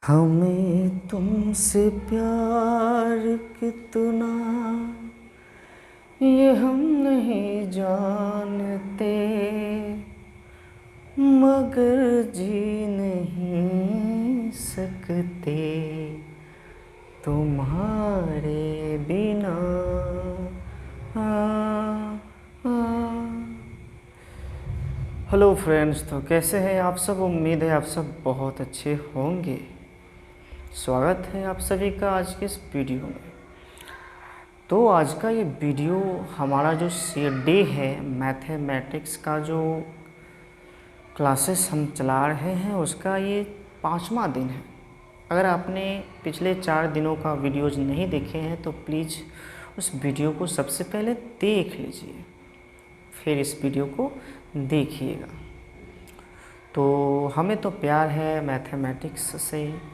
हमें तुमसे प्यार कितना ये हम नहीं जानते, मगर जी नहीं सकते तुम्हारे बिना। हेलो फ्रेंड्स, तो कैसे हैं आप सब। उम्मीद है आप सब बहुत अच्छे होंगे। स्वागत है आप सभी का आज के इस वीडियो में। तो आज का ये वीडियो हमारा जो डे है मैथमेटिक्स का, जो क्लासेस हम चला रहे हैं उसका ये 5वां दिन है। अगर आपने पिछले 4 दिनों का वीडियोज़ नहीं देखे हैं तो प्लीज़ उस वीडियो को सबसे पहले देख लीजिए, फिर इस वीडियो को देखिएगा। तो हमें तो प्यार है मैथमेटिक्स से,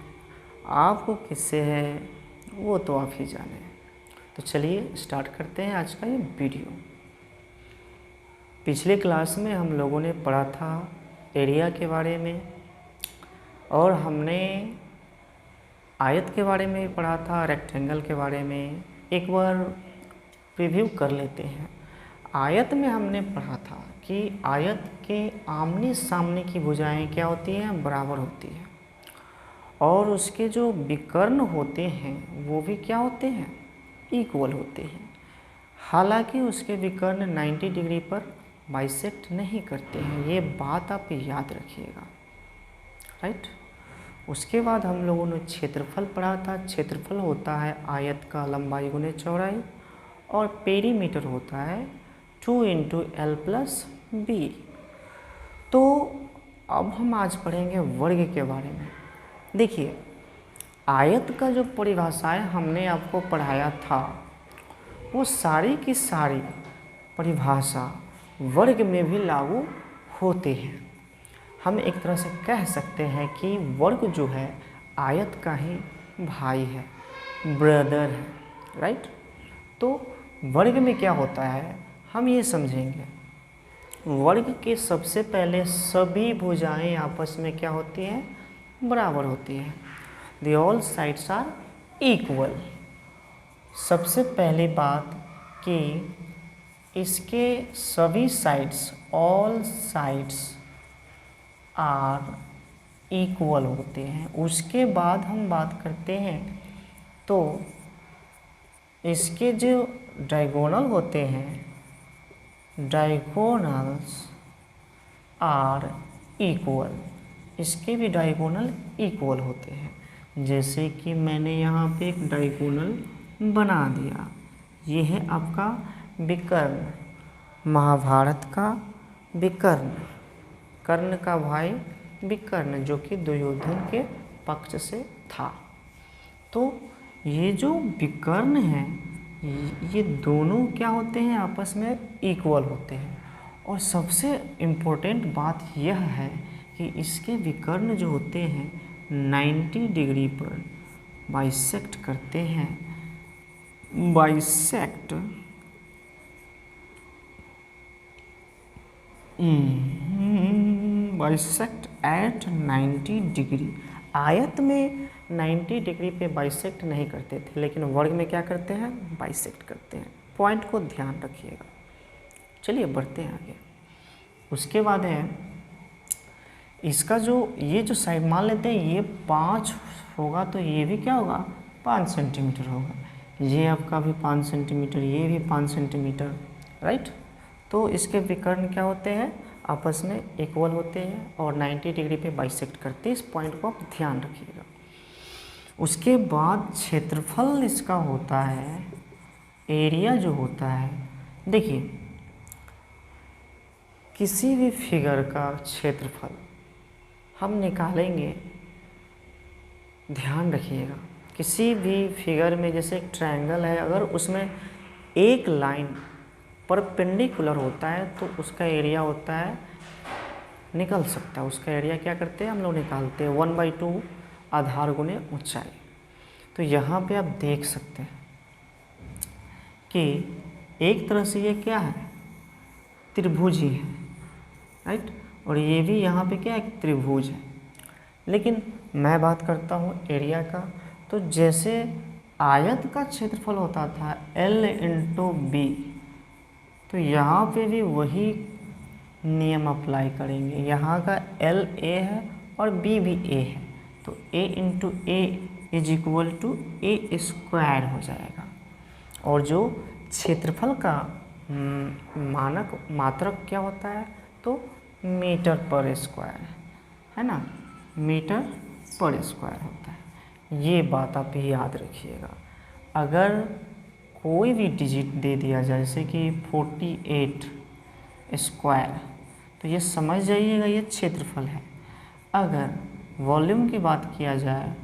आपको किससे है वो तो आप ही जाने। तो चलिए स्टार्ट करते हैं आज का ये वीडियो। पिछले क्लास में हम लोगों ने पढ़ा था एरिया के बारे में, और हमने आयत के बारे में पढ़ा था, रेक्टेंगल के बारे में। एक बार रिव्यू कर लेते हैं। आयत में हमने पढ़ा था कि आयत के आमने सामने की भुजाएं क्या होती हैं, बराबर होती हैं, और उसके जो विकर्ण होते हैं वो भी क्या होते हैं, इक्वल होते हैं। हालांकि उसके विकर्ण 90 डिग्री पर बाइसेक्ट नहीं करते हैं, ये बात आप याद रखिएगा, राइट। उसके बाद हम लोगों ने क्षेत्रफल पढ़ा था। क्षेत्रफल होता है आयत का लंबाई गुने चौड़ाई, और पेरीमीटर होता है 2 × L+B। तो अब हम आज पढ़ेंगे वर्ग के बारे में। देखिए, आयत का जो परिभाषाएं हमने आपको पढ़ाया था वो सारी की सारी परिभाषा वर्ग में भी लागू होते हैं। हम एक तरह से कह सकते हैं कि वर्ग जो है आयत का ही भाई है, ब्रदर है, राइट। तो वर्ग में क्या होता है हम ये समझेंगे। वर्ग के सबसे पहले सभी भुजाएं आपस में क्या होती हैं, बराबर होती हैं। The all sides are equal. सबसे पहली बात कि इसके सभी sides, all sides are equal होते हैं। उसके बाद हम बात करते हैं तो इसके जो डायगोनल होते हैं, डायगोनल्स आर इक्वल। इसके भी डायगोनल इक्वल होते हैं। जैसे कि मैंने यहाँ पे एक डायगोनल बना दिया। ये है आपका विकर्ण, महाभारत का विकर्ण, कर्ण का भाई विकर्ण, जो कि दुर्योधन के पक्ष से था। तो ये जो विकर्ण हैं ये दोनों क्या होते हैं, आपस में इक्वल होते हैं। और सबसे इम्पोर्टेंट बात यह है कि इसके विकर्ण जो होते हैं 90 डिग्री पर बाइसेक्ट करते हैं। Bisect at 90 degree. आयत में 90 डिग्री पे बाइसेक्ट नहीं करते थे, लेकिन वर्ग में क्या करते हैं, बाइसेक्ट करते हैं। पॉइंट को ध्यान रखिएगा। चलिए बढ़ते हैं आगे। उसके बाद है इसका जो ये जो साइड मान लेते हैं ये 5 होगा, तो ये भी क्या होगा, 5 सेंटीमीटर होगा। ये आपका भी 5 सेंटीमीटर, ये भी 5 सेंटीमीटर, राइट। तो इसके विकर्ण क्या होते हैं, आपस में इक्वल होते हैं और 90 डिग्री पे बाइसेक्ट करते हैं। इस पॉइंट को आप ध्यान रखिएगा। उसके बाद क्षेत्रफल इसका होता है, एरिया जो होता है। देखिए, किसी भी फिगर का क्षेत्रफल हम निकालेंगे, ध्यान रखिएगा। किसी भी फिगर में जैसे एक ट्रायंगल है, अगर उसमें एक लाइन परपेंडिकुलर होता है तो उसका एरिया होता है, निकल सकता है। उसका एरिया क्या करते हैं हम लोग, निकालते हैं 1/2 आधार गुने ऊंचाई। तो यहाँ पे आप देख सकते हैं कि एक तरह से ये क्या है, त्रिभुज ही है, राइट। और ये भी यहाँ पे क्या है, त्रिभुज है। लेकिन मैं बात करता हूँ एरिया का, तो जैसे आयत का क्षेत्रफल होता था L इंटू बी, तो यहाँ पे भी वही नियम अप्लाई करेंगे। यहाँ का L A है और B भी A है, तो A into A is equal to A square हो जाएगा। और जो क्षेत्रफल का मानक मात्रक क्या होता है, तो मीटर पर स्क्वायर है ना, मीटर पर स्क्वायर होता है। ये बात आप याद रखिएगा। अगर कोई भी डिजिट दे दिया जाए जैसे कि 48 स्क्वायर, तो ये समझ जाइएगा ये क्षेत्रफल है। अगर वॉल्यूम की बात किया जाए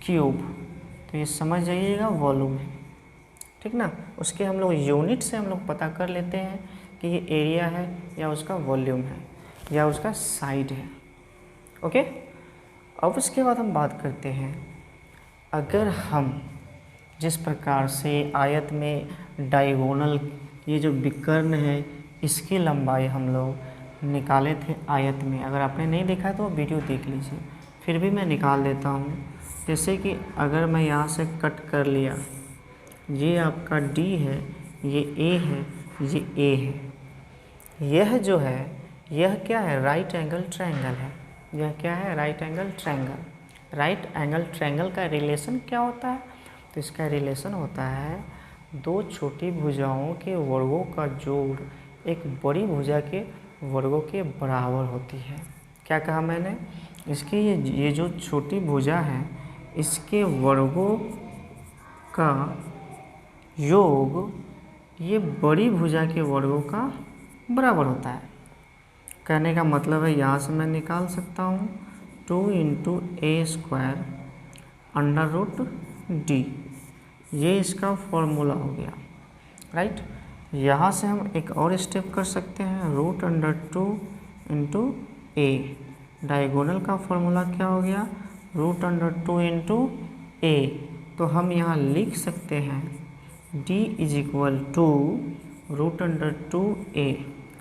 क्यूब, तो ये समझ जाइएगा वॉल्यूम है, ठीक ना। उसके हम लोग यूनिट से हम लोग पता कर लेते हैं कि ये एरिया है या उसका वॉल्यूम है या उसका साइड है। ओके, अब उसके बाद हम बात करते हैं, अगर हम जिस प्रकार से आयत में डायगोनल ये जो विकर्ण है इसकी लंबाई हम लोग निकाले थे आयत में, अगर आपने नहीं देखा है तो वीडियो देख लीजिए, फिर भी मैं निकाल देता हूँ। जैसे कि अगर मैं यहाँ से कट कर लिया, ये आपका D है, ये A है, ये A है, यह जो है यह क्या है, राइट एंगल ट्रायंगल है। यह क्या है, right angle triangle. Right angle triangle का रिलेशन क्या होता है, तो इसका रिलेशन होता है दो छोटी भुजाओं के वर्गों का जोड़ एक बड़ी भुजा के वर्गों के बराबर होती है। क्या कहा मैंने, इसकी ये जो छोटी भुजा है इसके वर्गों का योग ये बड़ी भुजा के वर्गों का बराबर होता है। कहने का मतलब है यहाँ से मैं निकाल सकता हूँ 2 इंटू ए स्क्वायर अंडर रूट डी, ये इसका फॉर्मूला हो गया, राइट। यहाँ से हम एक और स्टेप कर सकते हैं, रूट अंडर 2 इंटू ए, डायगोनल का फॉर्मूला क्या हो गया, रूट अंडर 2 इंटू ए। तो हम यहाँ लिख सकते हैं d is equal to root under 2a,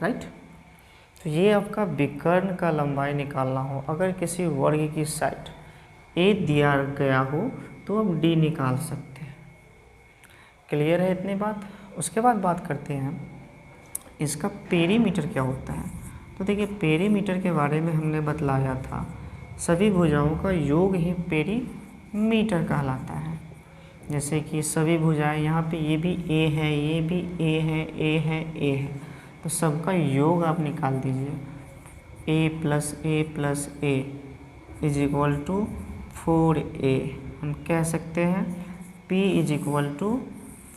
right. तो ये आपका विकर्ण का लंबाई निकालना हो, अगर किसी वर्ग की साइड a दिया गया हो तो आप d निकाल सकते हैं। क्लियर है इतनी बात। उसके बाद बात करते हैं इसका पेरीमीटर क्या होता है। तो देखिए पेरीमीटर के बारे में हमने बतलाया था, सभी भुजाओं का योग ही पेरीमीटर कहलाता है। जैसे कि सभी भुजाएं यहाँ पे ये भी A है, ये भी A है, A है, A है, तो सबका योग आप निकाल दीजिए, A plus A is equal to 4A। हम कह सकते हैं P is equal to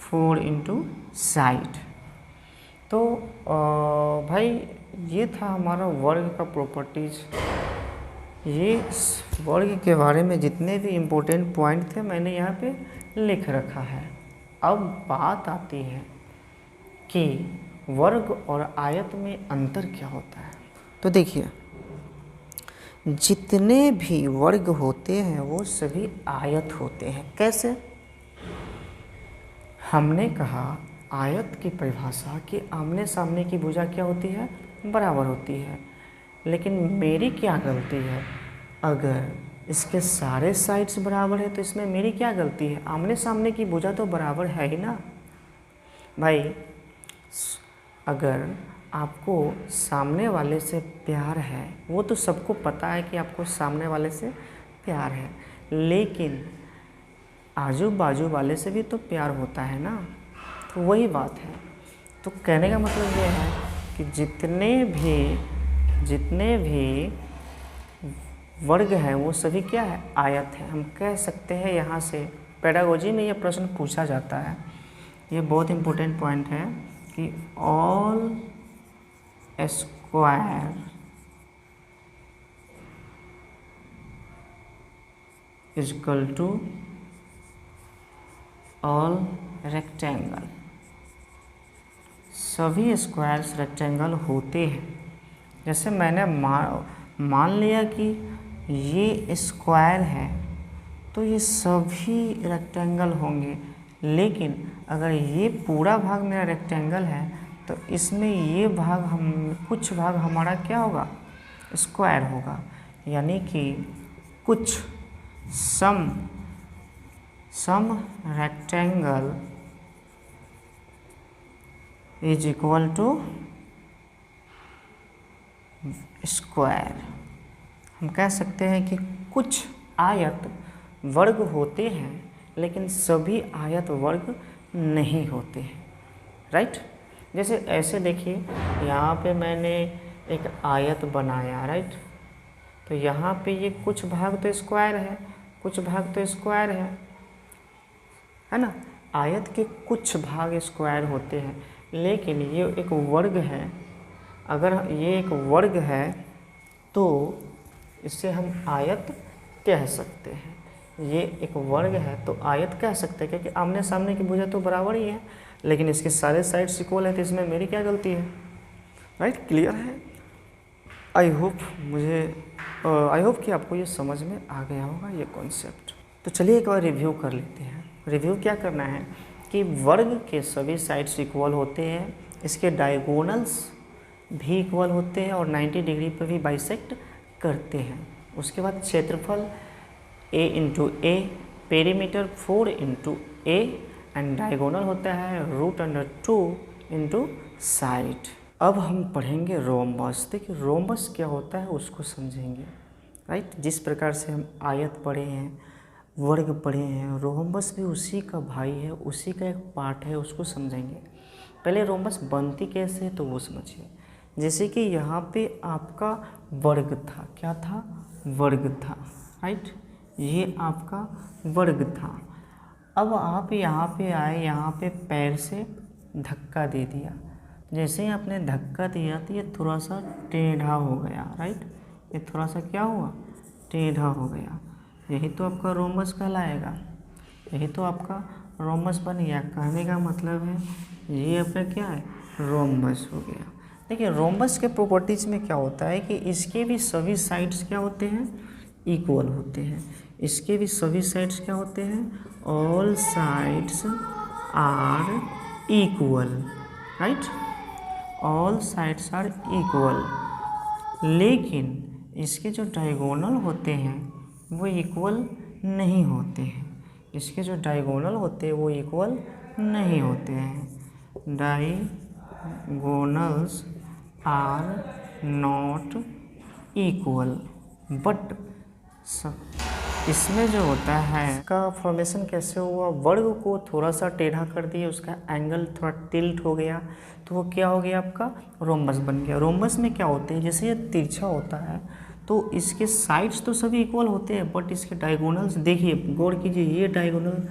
4 into side. तो भाई ये था हमारा वर्ग का प्रॉपर्टीज। ये वर्ग के बारे में जितने भी इम्पोर्टेंट पॉइंट थे मैंने यहाँ पे लिख रखा है। अब बात आती है कि वर्ग और आयत में अंतर क्या होता है। तो देखिए जितने भी वर्ग होते हैं वो सभी आयत होते हैं। कैसे, हमने कहा आयत की परिभाषा कि आमने सामने की भुजा क्या होती है, बराबर होती है। लेकिन मेरी क्या गलती है, अगर इसके सारे साइड्स बराबर है तो इसमें मेरी क्या गलती है, आमने सामने की भुजा तो बराबर है ही ना भाई। अगर आपको सामने वाले से प्यार है, वो तो सबको पता है कि आपको सामने वाले से प्यार है, लेकिन आजू बाजू वाले से भी तो प्यार होता है ना। तो वही बात है। तो कहने का मतलब ये है कि जितने भी वर्ग हैं वो सभी क्या है, आयत है। हम कह सकते हैं यहाँ से पेडागोजी में यह प्रश्न पूछा जाता है, ये बहुत इम्पोर्टेंट पॉइंट है कि all square is equal to all rectangle. सभी स्क्वायर्स रेक्टेंगल होते हैं। जैसे मैंने मान लिया कि ये स्क्वायर है तो ये सभी रेक्टेंगल होंगे, लेकिन अगर ये पूरा भाग मेरा रेक्टेंगल है तो इसमें ये भाग कुछ भाग हमारा क्या होगा, स्क्वायर होगा। यानी कि कुछ some rectangle is equal to square. हम कह सकते हैं कि कुछ आयत वर्ग होते हैं लेकिन सभी आयत वर्ग नहीं होते हैं, राइट। जैसे ऐसे देखिए, यहाँ पे मैंने एक आयत बनाया, राइट। तो यहाँ पे ये कुछ भाग तो स्क्वायर है, कुछ भाग तो स्क्वायर है ना। आयत के कुछ भाग स्क्वायर होते हैं, लेकिन ये एक वर्ग है। अगर ये एक वर्ग है तो इसे हम आयत कह सकते हैं। ये एक वर्ग है तो आयत कह सकते हैं, क्योंकि आमने सामने की भुजा तो बराबर ही है, लेकिन इसके सारे साइड्स इक्वल है, तो इसमें मेरी क्या गलती है, राइट। क्लियर है। आई होप कि आपको ये समझ में आ गया होगा ये कॉन्सेप्ट। तो चलिए एक बार रिव्यू कर लेते हैं। रिव्यू क्या करना है कि वर्ग के सभी साइड्स इक्वल होते हैं, इसके डायगोनल्स भी इक्वल होते हैं और 90 डिग्री पर भी बाइसेक्ट करते हैं। उसके बाद क्षेत्रफल a into A, perimeter 4 into A and diagonal होता है √2 इंटू साइड। अब हम पढ़ेंगे रोम्बस। देखिए रोम्बस क्या होता है उसको समझेंगे, राइट। जिस प्रकार से हम आयत पढ़े हैं, वर्ग पढ़े हैं, रोम्बस भी उसी का भाई है, उसी का एक पार्ट है, उसको समझेंगे। पहले रोम्बस बनती कैसे है तो वो समझिए। जैसे कि यहाँ पे आपका वर्ग था, क्या था, वर्ग था, राइट। ये आपका वर्ग था। अब आप यहाँ पे आए, यहाँ पे पैर से धक्का दे दिया। जैसे ही आपने धक्का दिया तो ये थोड़ा सा टेढ़ा हो गया, राइट। ये थोड़ा सा क्या हुआ, टेढ़ा हो गया। यही तो आपका रोम्बस कहलाएगा, यही तो आपका रोम्बस बन गया। कहने का मतलब है ये आपका क्या है, रोम्बस हो गया। देखिए रोम्बस के प्रॉपर्टीज़ में क्या होता है कि इसके भी सभी साइड्स क्या होते हैं, इक्वल होते हैं। इसके भी सभी साइड्स क्या होते हैं, all sides are equal, right. All sides are equal. लेकिन इसके जो डायगोनल होते हैं वो इक्वल नहीं होते हैं। इसके जो डायगोनल होते हैं वो इक्वल नहीं होते हैं। Diagonals are not equal, but इसमें जो होता है इसका फॉर्मेशन कैसे हुआ, वर्ग को थोड़ा सा टेढ़ा कर दिया, उसका एंगल थोड़ा टिल्ट हो गया, तो वो क्या हो गया, आपका रोम्बस बन गया। रोम्बस में क्या होते हैं, जैसे ये तिरछा होता है तो इसके साइड्स तो सभी इक्वल होते हैं, बट इसके डायगोनल्स देखिए, गौर कीजिए, ये डायगोनल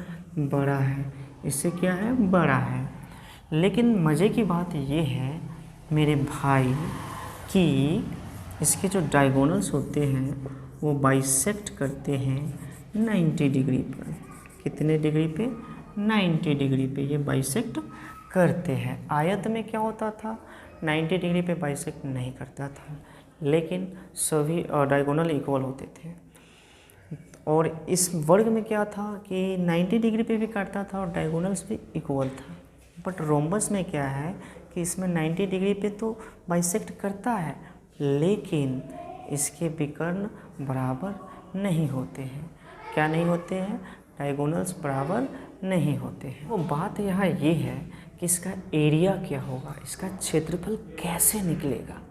बड़ा है, इससे क्या है, बड़ा है। लेकिन मज़े की बात ये है मेरे भाई कि इसके जो डायगोनल्स होते हैं वो बाइसेक्ट करते हैं 90 डिग्री पर। कितने डिग्री पे, 90 डिग्री पे ये बाइसेक्ट करते हैं। आयत में क्या होता था, 90 डिग्री पे बाइसेक्ट नहीं करता था, लेकिन सभी डायगोनल इक्वल होते थे। और इस वर्ग में क्या था कि 90 डिग्री पे भी काटता था और डायगोनल्स भी इक्वल था। बट रोम्बस में क्या है कि इसमें 90 डिग्री पे तो बाइसेक्ट करता है, लेकिन इसके विकर्ण बराबर नहीं होते हैं। क्या नहीं होते हैं, डायगोनल्स बराबर नहीं होते हैं। वो बात यहाँ ये है कि इसका एरिया क्या होगा, इसका क्षेत्रफल कैसे निकलेगा।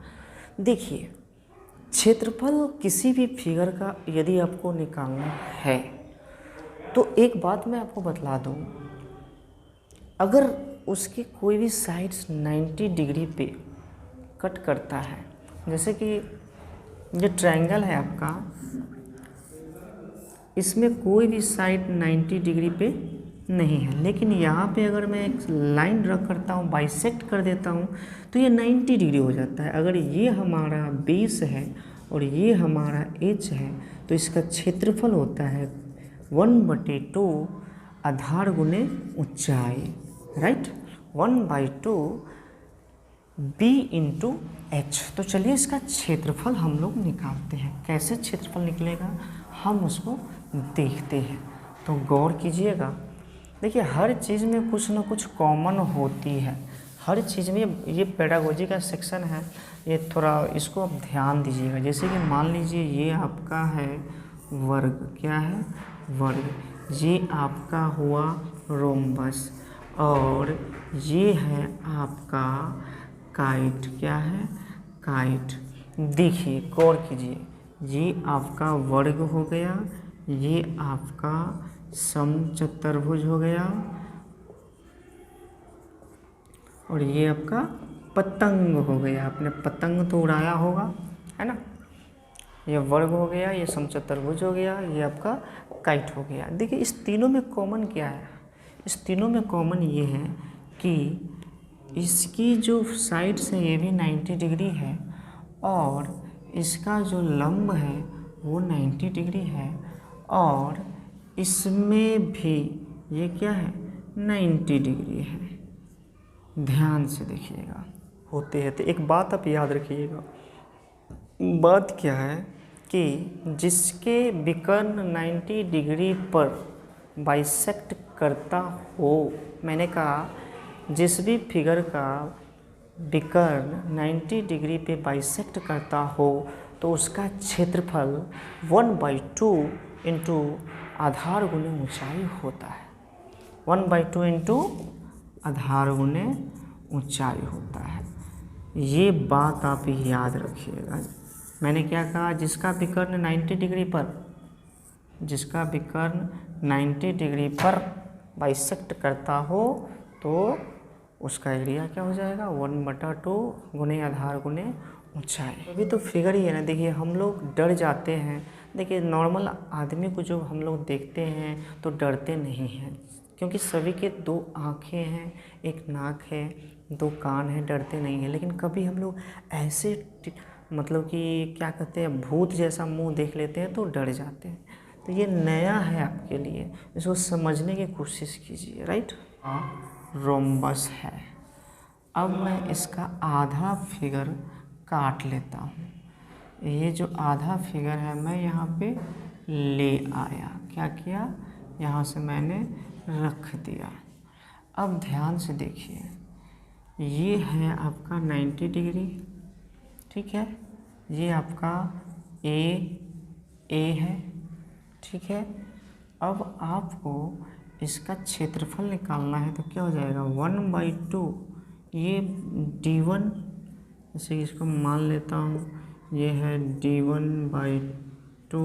देखिए क्षेत्रफल किसी भी फिगर का यदि आपको निकालना है तो एक बात मैं आपको बतला दूँ, अगर उसके कोई भी साइड्स 90 डिग्री पे कट करता है, जैसे कि ये ट्रायंगल है आपका, इसमें कोई भी साइड 90 डिग्री पे नहीं है, लेकिन यहाँ पे अगर मैं एक लाइन ड्रा करता हूँ, बाइसेक्ट कर देता हूँ, तो ये 90 डिग्री हो जाता है। अगर ये हमारा बेस है और ये हमारा एच है तो इसका क्षेत्रफल होता है 1/2 आधार गुने ऊंचाई, राइट, 1/2 b इंटू एच। तो चलिए इसका क्षेत्रफल हम लोग निकालते हैं। कैसे क्षेत्रफल निकलेगा हम उसको देखते हैं, तो गौर कीजिएगा। देखिए हर चीज़ में कुछ ना कुछ कॉमन होती है, हर चीज़ में। ये पेडागोजी का सेक्शन है, ये थोड़ा इसको आप ध्यान दीजिएगा। जैसे कि मान लीजिए ये आपका है वर्ग, क्या है, वर्ग। ये आपका हुआ रोम्बस और ये है आपका काइट, क्या है, काइट। देखिए गौर कीजिए, ये आपका वर्ग हो गया, ये आपका समचतुर्भुज हो गया और ये आपका पतंग हो गया। आपने पतंग तो उड़ाया होगा, है ना। ये वर्ग हो गया, ये समचतुर्भुज हो गया, ये आपका काइट हो गया। देखिए इस तीनों में कॉमन क्या है, इस तीनों में कॉमन ये है कि इसकी जो साइड्स है ये भी 90 डिग्री है और इसका जो लंब है वो 90 डिग्री है और इसमें भी ये क्या है, 90 डिग्री है। ध्यान से देखिएगा, होते हैं तो एक बात आप याद रखिएगा। बात क्या है कि जिसके विकर्ण 90 डिग्री पर बाइसेक्ट करता हो, मैंने कहा जिस भी फिगर का विकर्ण 90 डिग्री पे बाइसेक्ट करता हो तो उसका क्षेत्रफल 1/2 इंटू आधार गुने ऊंचाई होता है। 1/2 इंटू आधार गुने ऊंचाई होता है। ये बात आप याद रखिएगा। मैंने क्या कहा, जिसका विकर्ण 90 डिग्री पर, जिसका विकर्ण 90 डिग्री पर बाइसेक्ट करता हो तो उसका एरिया क्या हो जाएगा, 1/2 गुने आधार गुने ऊंचाई। अभी तो फिगर ही है ना। देखिए हम लोग डर जाते हैं, देखिए नॉर्मल आदमी को जो हम लोग देखते हैं तो डरते नहीं हैं, क्योंकि सभी के 2 आँखें हैं, एक नाक है, 2 कान है, डरते नहीं हैं। लेकिन कभी हम लोग ऐसे मतलब कि क्या कहते हैं, भूत जैसा मुंह देख लेते हैं तो डर जाते हैं। तो ये नया है आपके लिए, इसको समझने की कोशिश कीजिए, राइट। रोम्बस है। अब मैं इसका आधा फिगर काट लेता हूँ। ये जो आधा फिगर है मैं यहाँ पे ले आया, क्या किया, यहाँ से मैंने रख दिया। अब ध्यान से देखिए, ये है आपका 90 डिग्री, ठीक है, ये आपका ए है, ठीक है। अब आपको इसका क्षेत्रफल निकालना है तो क्या हो जाएगा, 1/2, ये D1, जैसे इसको मान लेता हूँ, ये है D1/2,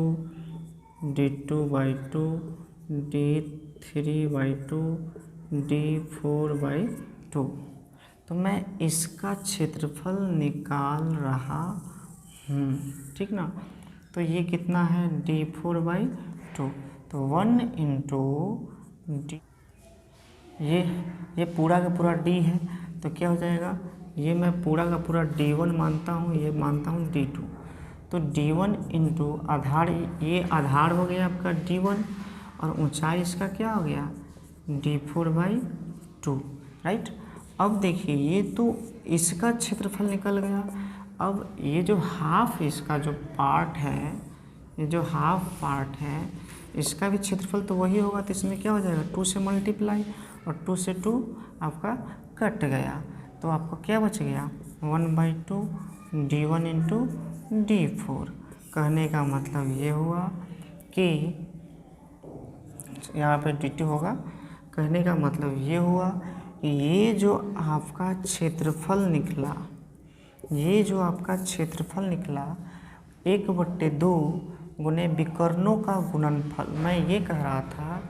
D2/2, D3/2, D4/2। तो मैं इसका क्षेत्रफल निकाल रहा हूँ, ठीक ना। तो ये कितना है, D4/2, तो 1 इंटू D, ये पूरा का पूरा D है तो क्या हो जाएगा, ये मैं पूरा का पूरा D1 मानता हूँ, ये मानता हूँ D2, तो D1 इंटू आधार, ये आधार हो गया आपका D1 और ऊंचाई इसका क्या हो गया, D4/2, राइट। अब देखिए ये तो इसका क्षेत्रफल निकल गया। अब ये जो हाफ इसका जो पार्ट है, ये जो हाफ पार्ट है इसका भी क्षेत्रफल तो वही होगा, तो इसमें क्या हो जाएगा, 2 से मल्टीप्लाई और 2 से 2 आपका कट गया, तो आपको क्या बच गया, 1/2 D1 इंटू D4। कहने का मतलब ये हुआ कि यहाँ पे D2 होगा। कहने का मतलब ये हुआ कि ये जो आपका क्षेत्रफल निकला, ये जो आपका क्षेत्रफल निकला 1/2 गुने विकर्णों का गुणनफल। मैं ये कह रहा था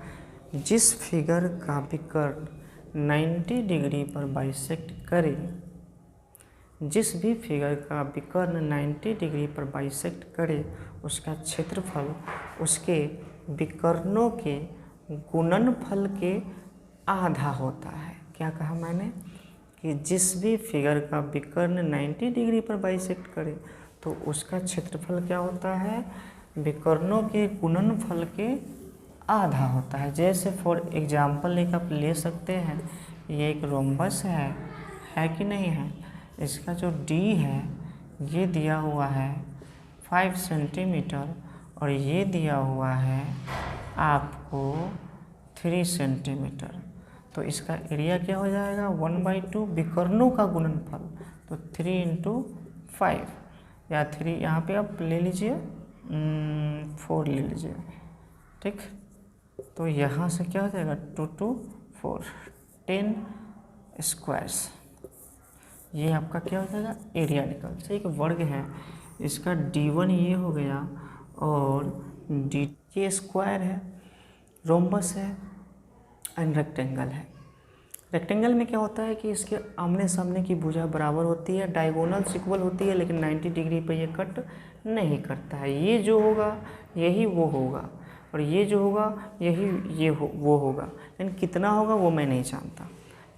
जिस फिगर का विकर्ण 90 डिग्री पर बाइसेक्ट करे, जिस भी फिगर का विकर्ण 90 डिग्री पर बाइसेक्ट करे उसका क्षेत्रफल उसके विकर्णों के गुणनफल के आधा होता है। क्या कहा मैंने कि जिस भी फिगर का विकर्ण 90 डिग्री पर बाइसेक्ट करे तो उसका क्षेत्रफल क्या होता है, विकर्णों के गुणनफल के आधा होता है। जैसे फॉर एग्जांपल एक आप ले सकते हैं, ये एक रोम्बस है कि नहीं है, इसका जो D है ये दिया हुआ है 5 सेंटीमीटर और ये दिया हुआ है आपको 3 सेंटीमीटर। तो इसका एरिया क्या हो जाएगा, 1/2 विकर्णों का गुणनफल, तो 3 इंटू 5 या 3 यहाँ पे आप ले लीजिए, 4 ले लीजिए, ठीक। तो यहाँ से क्या हो जाएगा 2 2 4 10 स्क्वायर्स, ये आपका क्या हो जाएगा एरिया निकल। जैसे एक वर्ग है, इसका D1 ये हो गया और D ये स्क्वायर है, रोम्बस है एंड रेक्टेंगल है। रेक्टेंगल में क्या होता है कि इसके आमने सामने की भुजा बराबर होती है, डायगोनल्स इक्वल होती है, लेकिन 90 डिग्री पे ये कट नहीं करता है। ये जो होगा यही वो होगा और ये जो होगा यही वो होगा, लेकिन कितना होगा वो मैं नहीं जानता,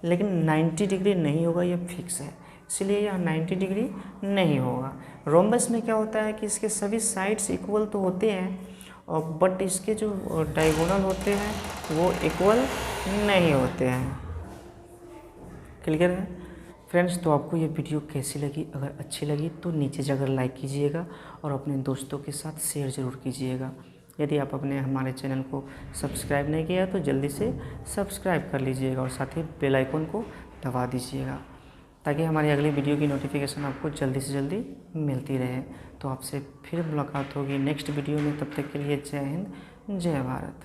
लेकिन 90 डिग्री नहीं होगा, ये फिक्स है, इसलिए यह 90 डिग्री नहीं होगा। रोम्बस में क्या होता है कि इसके सभी साइड्स इक्वल तो होते हैं और बट इसके जो डायगोनल होते हैं वो इक्वल नहीं होते हैं। क्लियर है फ्रेंड्स? तो आपको ये वीडियो कैसी लगी? अगर अच्छी लगी तो नीचे जाकर लाइक कीजिएगा और अपने दोस्तों के साथ शेयर ज़रूर कीजिएगा। यदि आप अपने हमारे चैनल को सब्सक्राइब नहीं किया तो जल्दी से सब्सक्राइब कर लीजिएगा और साथ ही बेल आइकन को दबा दीजिएगा, ताकि हमारी अगली वीडियो की नोटिफिकेशन आपको जल्दी से जल्दी मिलती रहे। तो आपसे फिर मुलाकात होगी नेक्स्ट वीडियो में, तब तक के लिए जय हिंद, जय भारत।